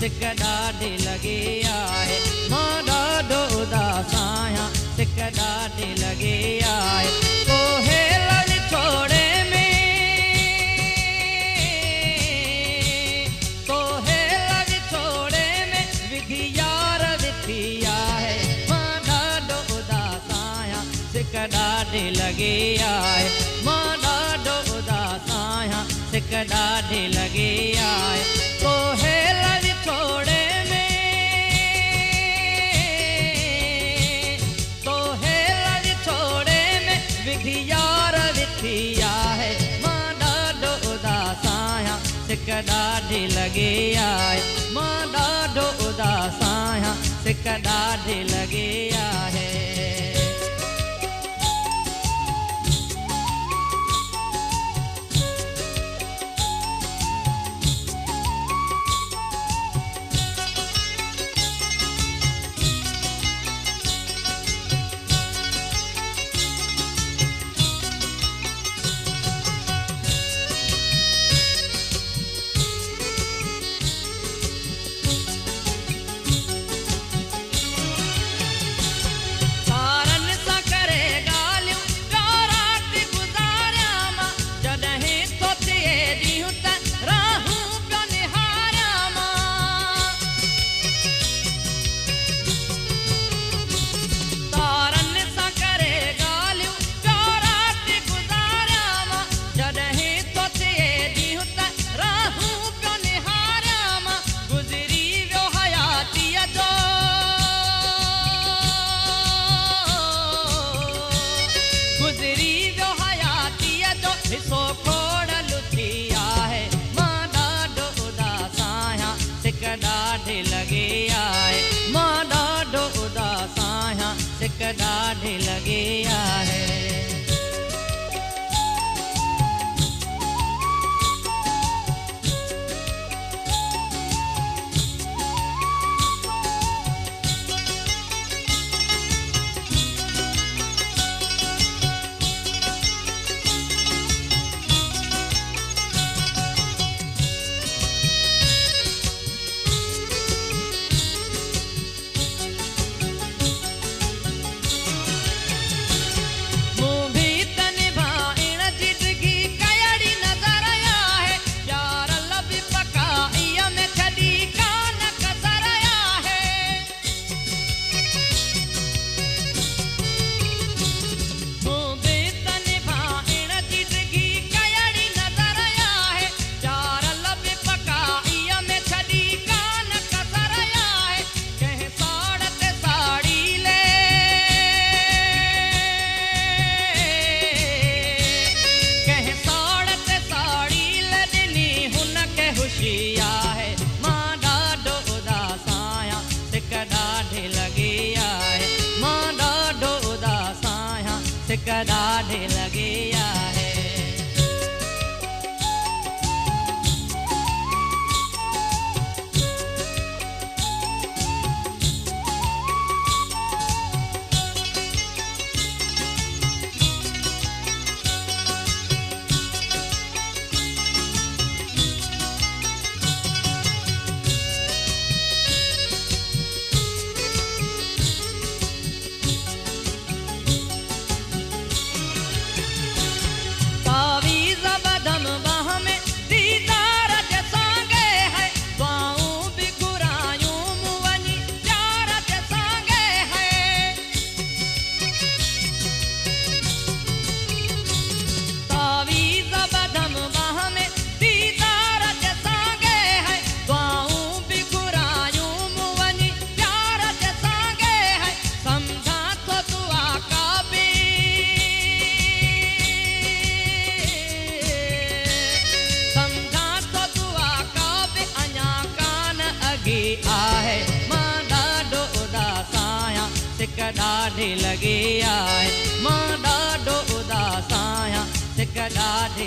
सिक ॾाढी लॻी आहे मां ॾाढो उदास आहियां सिक ॾाढी लॻी आहे कोहे लड़ छोड़े में कोहे लड़ छोड़े में विधि यार विथी आहे मां ॾाढो उदास आहियां सिक ॾाढी लॻी आहे मां ॾाढो उदास आहियां सिक ॾाढी लॻी आहे कोहे लड़ छोड़े में कोहे लड़ छोड़े में विधि यार विथी आहे मां ॾाढो उदास आहियां सिक ॾाढी लॻी आहे मां ॾाढो उदास आहियां सिक ॾाढी लॻी आहे ॾाढी लॻी आहे मां ॾाढो उदास आहियां सिक ॾाढी लॻी आहे सिक ॾाढी लॻी आहे सिक ॾाढी लॻी आहे मां ॾाढो उदास आहियां सिक ॾाढी